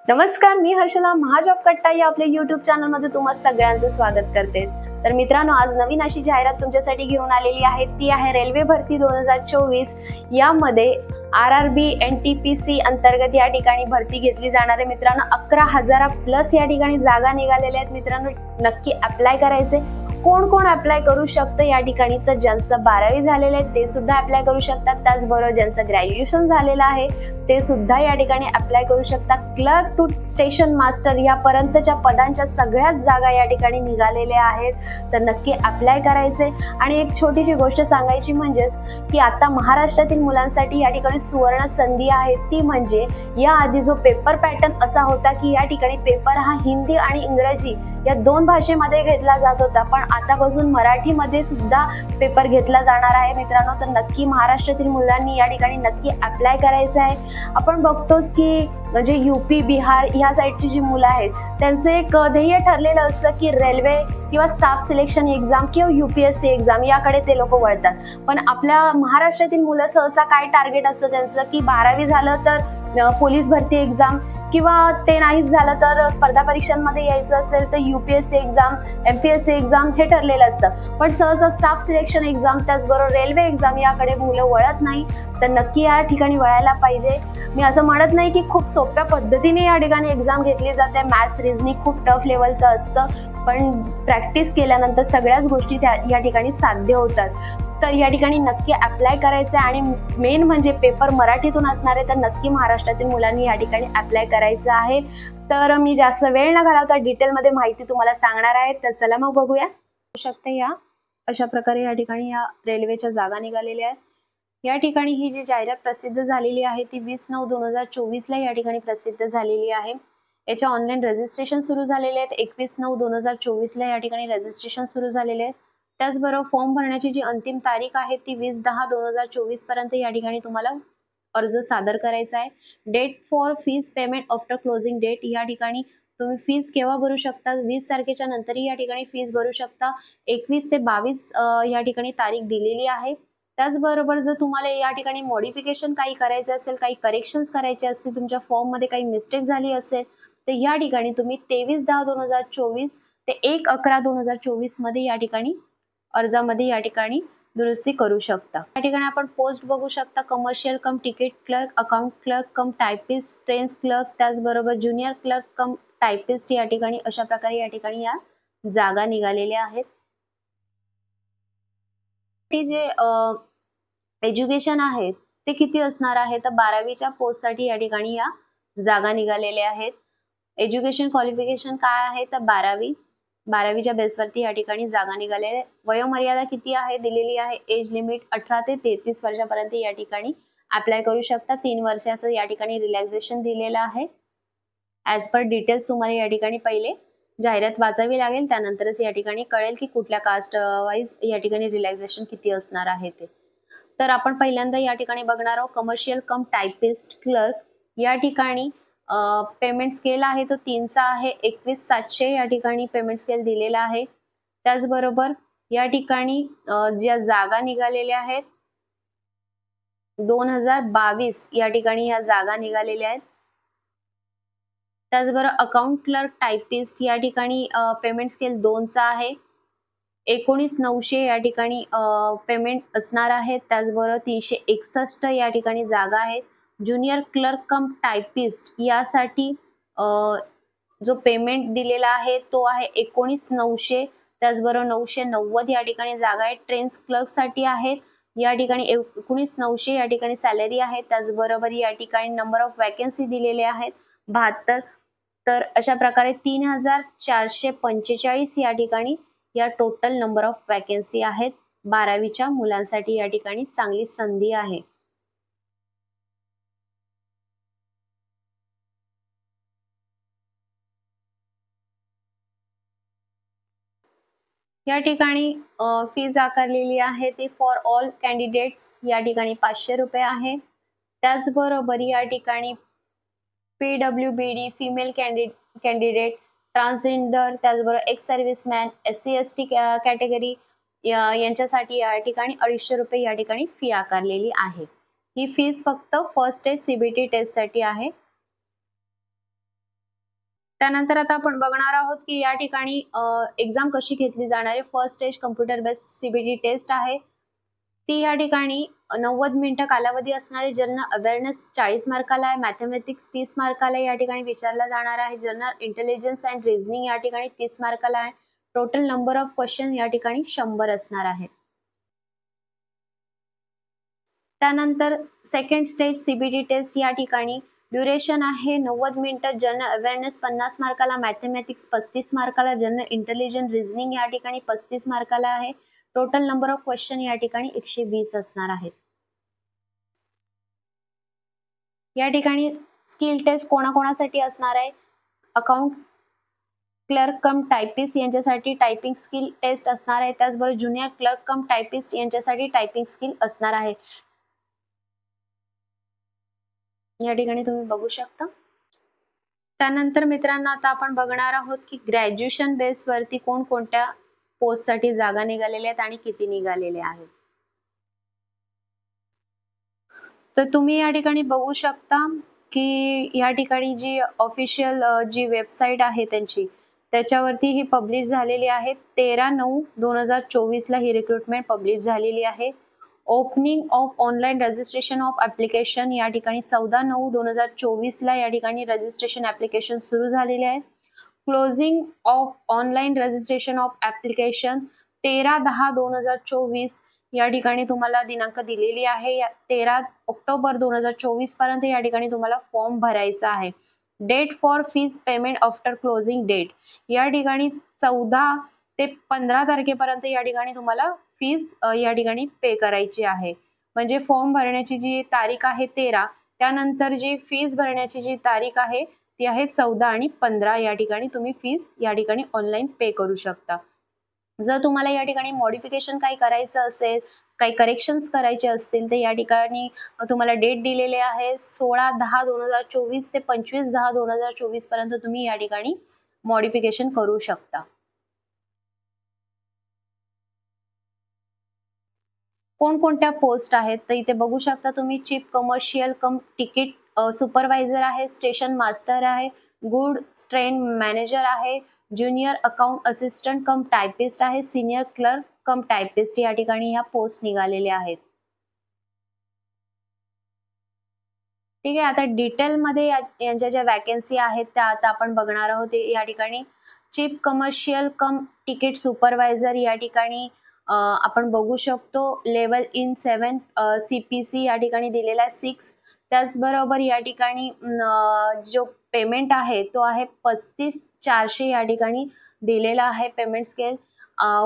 नमस्कार, मी हर्षला महाजॉब कट्टा या आपल्या YouTube चॅनलमध्ये तुम्हा सगळ्यांचं स्वागत करते। तर मित्रांनो, आज नवीन अशी जाहिरात तुमच्यासाठी घेऊन आलेली आहे। ती आहे रेल्वे भरती 2024। यामध्ये RRB NTPC अंतर्गत या ठिकाणी भरती घेतली जाणार आहे। मित्रांनो, 11,000 प्लस या ठिकाणी जागा निघालेल्या आहेत। मित्रांनो, नक्की अप्लाय करायचे। कोण कोण अप्लाय करू शकतं या ठिकाणी? तर ज्यांचं 12वी झालेलं आहे ते सुद्धा अप्लाय करू शकतात। त्याचबरोबर ज्यांचं ग्रॅज्युएशन झालेलं आहे ते सुद्धा या ठिकाणी अप्लाय करू शकतात। क्लर्क टू स्टेशन मास्टर या पर्यंतच्या पदांच्या सगळ्याच जागा या ठिकाणी निघालेल्या आहेत। तर नक्की अप्लाय करायचे। आणि एक छोटीशी गोष्ट सांगायची म्हणजेच की आता महाराष्ट्रातील मुलांसाठी या ठिकाणी सुवर्ण संधी आहे। ती म्हणजे या आधी जो पेपर पॅटर्न असा होता की या ठिकाणी पेपर हा हिंदी आणि इंग्रजी या दोन भाषेमध्ये घेतला जात होता, पण आतापासून मराठीमध्ये सुद्धा पेपर घेतला जाणार आहे। मित्रांनो, तर नक्की महाराष्ट्रातील मुलांनी या ठिकाणी नक्की अप्लाय करायचं आहे। आपण बघतोच की म्हणजे यूपी बिहार या साईडची जी मुलं आहेत त्यांचं एक ध्येय ठरलेलं असतं की रेल्वे किंवा स्टाफ सिलेक्शन एक्झाम किंवा UPSC एक्झाम याकडे ते लोक वळतात। पण आपल्या महाराष्ट्रातील मुलं सहसा काय टार्गेट असतं त्यांचं की 12वी झालं तर पोलीस भरती एक्झाम किंवा ते नाहीच झालं तर स्पर्धा परीक्षांमध्ये यायचं असेल तर UPSC एक्झाम MPSC एक्झाम हे ठरलेलं असतं। पण सहसा स्टाफ सिलेक्शन एक्झाम त्याचबरोबर रेल्वे एक्झाम याकडे मुलं वळत नाही। तर नक्की या ठिकाणी वळायला पाहिजे। मी असं म्हणत नाही की खूप सोप्या पद्धतीने या ठिकाणी एक्झाम घेतली जाते। मॅथ्स रिझनिंग खूप टफ लेवलचं असतं, पण प्रॅक्टिस केल्यानंतर सगळ्याच गोष्टी या ठिकाणी साध्य होतात। तर या ठिकाणी नक्की अप्लाय करायचं आहे। आणि मेन म्हणजे पेपर मराठीतून असणार आहे, तर नक्की महाराष्ट्रातील मुलांनी या ठिकाणी अप्लाय करायचं आहे। तर मी जास्त वेळ न घालवता डिटेलमध्ये माहिती तुम्हाला सांगणार आहे। तर चला मग बघूया। शकते या अशा प्रकारे या ठिकाणी या रेल्वेच्या जागा निघालेल्या आहेत। या ठिकाणी ही जी जाहिरात प्रसिद्ध झालेली आहे ती 20/9/2024 ला या ठिकाणी प्रसिद्ध झालेली आहे। याच्या ऑनलाईन रजिस्ट्रेशन सुरू झालेले आहेत। 21/9/2024 ला या ठिकाणी रजिस्ट्रेशन सुरू झालेले आहे। त्याचबरोबर फॉर्म भरण्याची जी अंतिम तारीख आहे ती 20/10/2024 पर्यंत या ठिकाणी तुम्हाला अर्ज सादर करायचा आहे। Date for fees payment after closing date या ठिकाणी तुम्ही फीस केव्हा भरू शकता? 20 तारखेच्या नंतरही या ठिकाणी फीस भरू शकता। 21 ते 22 या ठिकाणी तारीख दिलेली आहे। त्याचबरोबर जर तुम्हाला या ठिकाणी मॉडिफिकेशन काही करायचं असेल, काही करेक्शन्स करायचे असतील, तुमच्या फॉर्म मध्ये काही मिस्टेक झाली असेल तर या ठिकाणी तुम्ही 23/10/2024 ते 1/11/2024 मध्ये या ठिकाणी अर्जामध्ये या ठिकाणी दुरुस्ती करू शकता। या ठिकाणी आपण पोस्ट बघू शकता, commercial cum ticket clerk, account clerk कम टायपिस्ट, ट्रेन्स क्लर्क, त्याचबरोबर ज्युनियर क्लर्क कम टायपिस्ट या ठिकाणी अशा प्रकारे या ठिकाणी या जागा निघालेल्या आहेत। जे एज्युकेशन आहे ते किती असणार आहे? तर 12वीच्या पोस्टसाठी या ठिकाणी या जागा निघालेल्या आहेत। एज्युकेशन क्वालिफिकेशन काय आहे? तर 12वीच्या बेसवरती या ठिकाणी जागा निघालेल्या आहे। वयोमर्यादा किती आहे दिलेली आहे? एज लिमिट 18 ते 33 वर्षापर्यंत या ठिकाणी अप्लाय करू शकता। 3 वर्षाचं या ठिकाणी रिलॅक्सेशन दिलेलं आहे। ऍज पर डिटेल्स तुम्हाला या ठिकाणी पहिले जाहिरात वाचावी लागेल, त्यानंतरच या ठिकाणी कळेल की कुठल्या कास्ट वाईज या ठिकाणी रिलॅक्सेशन किती असणार आहे ते। तर आपण पहिल्यांदा या ठिकाणी बघणार आहोत कमर्शियल कम टायपिस्ट क्लर्क या ठिकाणी पेमेंट स्केल आहे तो 3 चा आहे। 21,700 या ठिकाणी पेमेंट स्केल दिलेला आहे। त्याचबरोबर या ठिकाणी ज्या जागा निघालेल्या आहेत 2022 या ठिकाणी या जागा निघालेल्या आहेत। त्याचबरोबर अकाउंट क्लर्क टायपिस्ट या ठिकाणी पेमेंट स्केल 2 चा आहे। 19,900 या ठिकाणी पेमेंट असणार आहे। त्याचबरोबर 361 या ठिकाणी जागा आहेत। ज्युनियर क्लर्क कम टायपिस्ट यासाठी जो पेमेंट दिलेला आहे तो आहे 19,900। त्याचबरोबर 990 या ठिकाणी जागा आहेत। ट्रेन्स क्लर्क साठी आहेत या ठिकाणी 19,900 या ठिकाणी सॅलरी आहे। त्याचबरोबर या ठिकाणी नंबर ऑफ वॅकन्सी दिलेले आहेत 72। तर अशा प्रकारे 3,445 या ठिकाणी या टोटल नंबर ऑफ वॅकन्सी आहेत। 12वीच्या मुलांसाठी या ठिकाणी चांगली संधी आहे। या ठिकाणी फीज आकारलेली आहे ती फॉर ऑल कॅन्डिडेट्स या ठिकाणी 500 रुपये आहे। त्याचबरोबर या ठिकाणी PWBD फिमेल कॅन्डिडेट, ट्रान्सजेंडर, त्याचबरोबर ex serviceman, SC ST category यांच्यासाठी या ठिकाणी 250 रुपये या ठिकाणी फी आकारलेली आहे। ही फीस फक्त फर्स्ट स्टेज CBT टेस्ट साठी आहे। त्यानंतर आता आपण बघणार आहोत की या ठिकाणी एक्झाम कशी घेतली जाणार आहे. First stage computer based CBT test आहे. ती या ठिकाणी 90 मिनिटं कालावधी असणारे. जनरल अवेअरनेस 40 मार्काला आहे. मॅथमॅटिक्स 30 मार्काला या ठिकाणी विचारला जाणार आहे. जनरल इंटेलिजन्स अँड रिझनिंग या ठिकाणी 30 मार्काला आहे. टोटल नंबर ऑफ क्वेश्चन या ठिकाणी 100 असणार आहे. त्यानंतर सेकंड स्टेज सीबीटी टेस्ट या ठिकाणी ड्युरेशन आहे 90 मिनिटं. जनरल अवेअरनेस 50 मार्काला, मॅथमॅटिक्स 35 मार्काला, जनरल इंटेलिजन्स रिझनिंग या ठिकाणी 35 मार्काला आहे. टोटल नंबर ऑफ क्वेश्चन या ठिकाणी 120 असणार आहेत. या ठिकाणी स्किल टेस्ट कोणाकोणासाठी असणार आहे. अकाउंट क्लर्क कम टायपिस्ट यांच्यासाठी टायपिंग स्किल टेस्ट असणार आहे. त्याचबरोबर ज्युनियर क्लर्क कम टायपिस्ट यांच्यासाठी टायपिंग स्किल असणार आहे. या ठिकाणी तुम्ही बघू शकता. त्यानंतर मित्रांनो आता आपण बघणार आहोत की ग्रॅज्युएशन बेस वरती कोणकोणत्या पोस्ट साठी जागा निघालेल्या आहेत आणि किती निघालेल्या आहेत. तर तुम्ही या ठिकाणी बघू शकता की या ठिकाणी जी ऑफिशियल जी वेबसाईट आहे त्यांची, त्याच्यावरती ही पब्लिश झालेली आहे. 13/9/2024 ला ही रिक्रुटमेंट पब्लिश झालेली आहे. Opening of online registration of application या ठिकाणी 14/9/2024 ला या ठिकाणी रजिस्ट्रेशन ऍप्लिकेशन सुरू झालेले आहे. Closing of online registration of application 13/10/2024 या ठिकाणी तुम्हाला दिनांक दिलेली आहे. 13 ऑक्टोबर 2024 पर्यंत या ठिकाणी तुम्हाला फॉर्म भरायचा आहे. Date for fees payment after closing date या ठिकाणी 14 ते 15 तारखेपर्यंत या ठिकाणी तुम्हाला फीज या ठिकाणी पे करायची आहे. म्हणजे फॉर्म भरण्याची जी तारीख आहे 13, त्यानंतर जी फीज भरण्याची जी तारीख आहे ती आहे 14 आणि 15 या ठिकाणी तुम्ही फीज या ठिकाणी ऑनलाईन पे करू शकता. जर तुम्हाला या ठिकाणी मॉडिफिकेशन काही करायचं असेल, काही करेक्शन्स करायचे असतील तर या ठिकाणी तुम्हाला डेट दिलेले आहे 16/10/2024 ते 25/10/2024 पर्यंत तुम्ही या ठिकाणी मॉडिफिकेशन करू शकता. कोणकोणत्या पोस्ट आहेत तर इथे बघू शकता तुम्ही. Chief commercial cum ticket supervisor आहे, स्टेशन मास्टर आहे, गुड ट्रेन मॅनेजर आहे, junior account assistant cum typist आहे, सिनियर क्लर्क कम टायपिस्ट या ठिकाणी ह्या पोस्ट निघालेल्या आहेत. ठीक आहे. आता डिटेल मध्ये यांच्या ज्या वॅकन्सी आहेत त्या आता आपण बघणार आहोत. या ठिकाणी chief commercial cum ticket supervisor या ठिकाणी आपण बघू शकतो. लेवल इन 7 CPC या ठिकाणी दिलेला आहे 6. त्याचबरोबर या ठिकाणी जो पेमेंट आहे तो आहे 35,400 या ठिकाणी दिलेला आहे पेमेंट स्केल.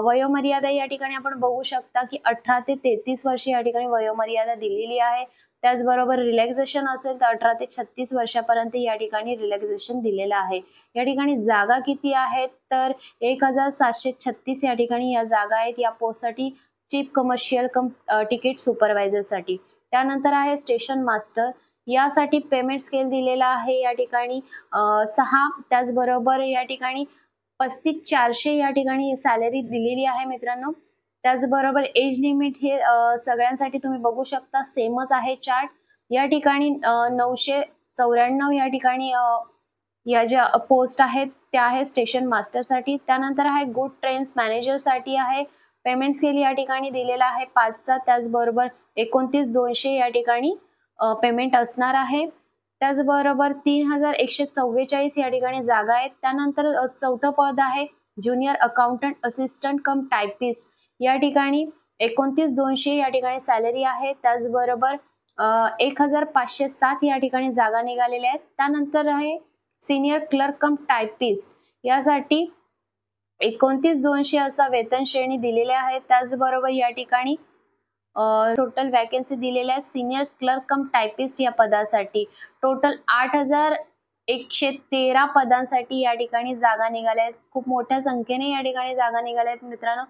वयोमर्यादा या ठिकाणी आपण बघू शकता की 18 ते 33 वर्षे या ठिकाणी वयोमर्यादा दिलेली आहे. त्याचबरोबर रिलॅक्सेशन असेल तर 18 ते 36 वर्षापर्यंत या ठिकाणी रिलॅक्सेशन दिलेलं आहे. या ठिकाणी जागा किती आहेत तर 1736 या ठिकाणी या जागा आहेत या पोस्टसाठी, chief commercial cum ticket supervisor साठी. त्यानंतर आहे स्टेशन मास्टर, यासाठी पेमेंट स्केल दिलेला आहे या ठिकाणी 6. त्याचबरोबर या ठिकाणी 35,400 या ठिकाणी सॅलरी दिलेली आहे मित्रांनो. त्याचबरोबर एज लिमिट हे सगळ्यांसाठी तुम्ही बघू शकता सेमच आहे चार्ट. या ठिकाणी 994 या ठिकाणी या ज्या पोस्ट आहेत त्या आहे स्टेशन मास्टर साठी. त्यानंतर आहे गुड ट्रेन्स मॅनेजर साठी आहे. पेमेंट स्केल या ठिकाणी दिलेला आहे 5चा. त्याचबरोबर 29,200 या ठिकाणी पेमेंट असणार आहे. त्याचबरोबर 3,144 या ठिकाणी जागा आहेत. त्यानंतर 4थं पद आहे junior accountant assistant cum typist. या ठिकाणी 29,200 या ठिकाणी सॅलरी आहे. त्याचबरोबर 1,507 या ठिकाणी जागा निघालेल्या आहेत. त्यानंतर आहे सिनियर क्लर्क कम टायपिस्ट, यासाठी 29,200 असा वेतन श्रेणी दिलेल्या आहेत. त्याचबरोबर या ठिकाणी टोटल वॅकन्सी दिलेल्या आहेत सिनियर क्लर्क कम टायपिस्ट या पदासाठी. टोटल 8,113 पदांसाठी या ठिकाणी जागा निघाल्या आहेत. खूप मोठ्या संख्येने या ठिकाणी जागा निघाल्या आहेत मित्रांनो.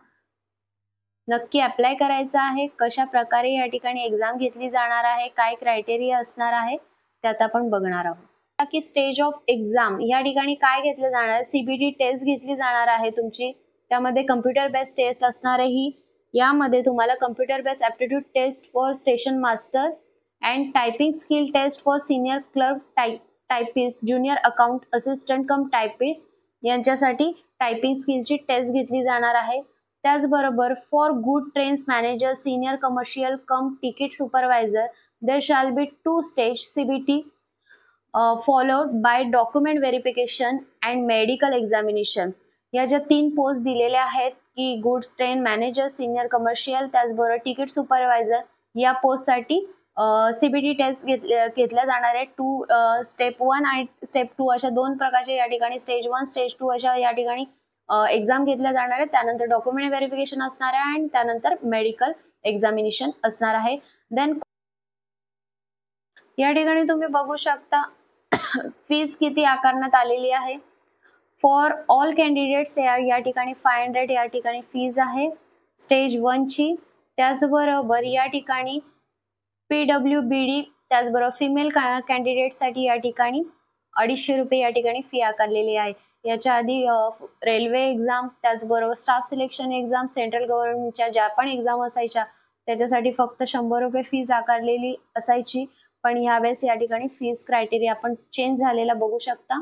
नक्की अप्लाय करायचं आहे. कशा प्रकारे या ठिकाणी एक्झाम घेतली जाणार आहे, काय क्रायटेरिया असणार आहे त्यात आपण बघणार आहोत. की स्टेज ऑफ एक्झाम या ठिकाणी काय घेतलं जाणार आहे. CBT टेस्ट घेतली जाणार आहे तुमची. त्यामध्ये कम्प्युटर बेस्ड टेस्ट असणार आहे ही. यामध्ये तुम्हाला computer based aptitude test for station master and typing skill test for senior clerk typist, junior account assistant cum typist यांच्यासाठी टायपिंग स्किलची टेस्ट घेतली जाणार आहे. त्याचबरोबर for good trains manager senior commercial cum ticket supervisor there shall be 2 stage CBT followed by document verification and medical examination. या ज्या 3 post दिलेल्या आहेत की goods train manager, senior commercial, त्याचबरोबर तिकीट सुपरवायझर या पोस्टसाठी CBT टेस्ट घेतल्या जाणार आहे. स्टेप 1 आणि स्टेप 2 अशा 2 प्रकारचे या ठिकाणी स्टेज 1 स्टेज 2 अशा या ठिकाणी एक्झाम घेतल्या जाणार आहेत. त्यानंतर डॉक्युमेंट व्हेरिफिकेशन असणार आहे आणि त्यानंतर मेडिकल एक्झामिनेशन असणार आहे. देन या ठिकाणी तुम्ही बघू शकता फीज किती आकारण्यात आलेली आहे. फॉर ऑल कॅन्डिडेट्स या ठिकाणी 500 या ठिकाणी फीज आहे स्टेज 1 ची. त्याचबरोबर या ठिकाणी PWBD त्याचबरोबर फिमेल कॅन्डिडेटसाठी या ठिकाणी 250 रुपये या ठिकाणी फी आकारलेली आहे. याच्या आधी रेल्वे एक्झाम, त्याचबरोबर स्टाफ सिलेक्शन एक्झाम, सेंट्रल गव्हर्नमेंटच्या ज्या पण एक्झाम असायच्या त्याच्यासाठी फक्त 100 रुपये फीज आकारलेली असायची. पण यावेळेस या ठिकाणी फीज क्रायटेरिया आपण चेंज झालेला बघू शकता.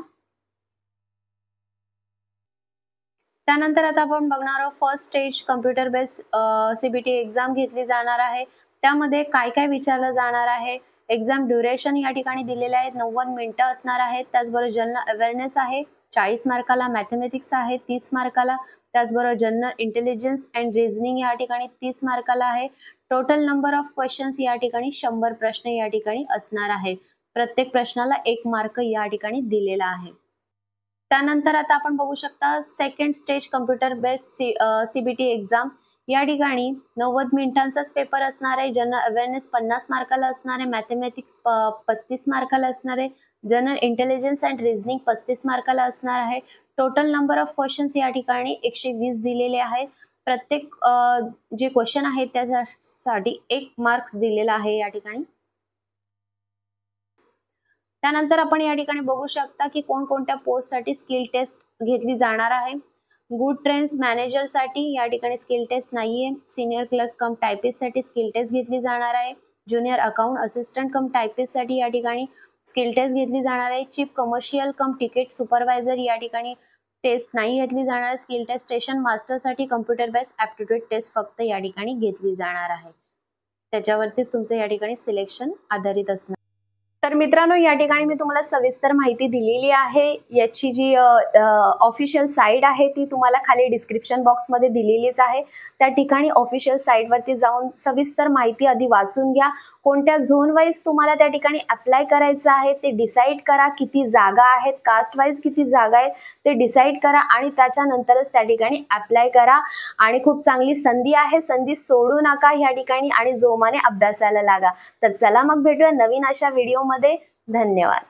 त्यानंतर आता आपण बघणार आहोत first stage computer based CBT exam घेतली जाणार आहे. त्यामध्ये काय काय विचारलं जाणार आहे. एक्झाम ड्युरेशन या ठिकाणी दिलेले आहेत 90 मिनिटं असणार आहेत. त्याचबरोबर जनरल अवेअरनेस आहे 40 मार्काला, मॅथमॅटिक्स आहे 30 मार्काला, त्याचबरोबर जनरल इंटेलिजन्स अँड रिझनिंग या ठिकाणी 30 मार्काला आहे. टोटल नंबर ऑफ क्वेश्चन्स या ठिकाणी 100 प्रश्न या ठिकाणी असणार आहे. प्रत्येक प्रश्नाला 1 मार्क या ठिकाणी दिलेला आहे. त्यानंतर आता आपण बघू शकता second stage computer based CBT exam. या ठिकाणी 90 मिनिटांचाच पेपर असणार आहे. जनरल अवेअरनेस 50 मार्काला असणार आहे, मॅथमॅटिक्स 35 मार्काला असणार आहे, जनरल इंटेलिजन्स अँड रिझनिंग 35 मार्काला असणार आहे. टोटल नंबर ऑफ क्वेश्चन्स या ठिकाणी 120 दिलेले आहेत. प्रत्येक जे क्वेश्चन आहेत त्यासाठी 1 मार्क्स दिलेला आहे या ठिकाणी. त्यानंतर आपण या ठिकाणी बघू शकता की कोणकोणत्या पोस्टसाठी स्किल टेस्ट घेतली जाणार आहे. गुड ट्रेन्स मॅनेजर साठी या ठिकाणी स्किल टेस्ट नाहीये. सिनियर क्लर्क कम टायपिस्ट साठी स्किल टेस्ट घेतली जाणार आहे. Junior account assistant cum typist साठी या ठिकाणी स्किल टेस्ट घेतली जाणार आहे. Chief commercial cum ticket supervisor या ठिकाणी टेस्ट नाही घेतली जाणार आहे. स्किल टेस्ट स्टेशन मास्टर साठी कम्प्युटर बेस्ड ऍप्टिट्यूड टेस्ट फक्त या ठिकाणी घेतली जाणार आहे. त्याच्यावरतीच तुमचं या ठिकाणी सिलेक्शन आधारित असणार. तर मित्रांनो या ठिकाणी मी तुम्हाला सविस्तर माहिती दिलेली आहे. याची जी ऑफिशियल साईट आहे ती तुम्हाला खाली डिस्क्रिप्शन बॉक्स मध्ये दिलेलीच आहे. त्या ठिकाणी ऑफिशियल साईट वरती जाऊन सविस्तर माहिती आधी वाचून घ्या. कोणत्या झोन वाईज तुम्हाला त्या ठिकाणी अप्लाय करायचं आहे ते डिसाईड करा. किती जागा आहेत, कास्ट वाईज किती जागा आहेत ते डिसाईड करा आणि त्याच्यानंतरच त्या ठिकाणी अप्लाय करा. आणि खूप चांगली संधी आहे, संधी सोडू नका या ठिकाणी आणि जोमाने अभ्यासाला लागा. तर चला मग भेटूया नवीन अशा व्हिडिओ मध्ये. धन्यवाद.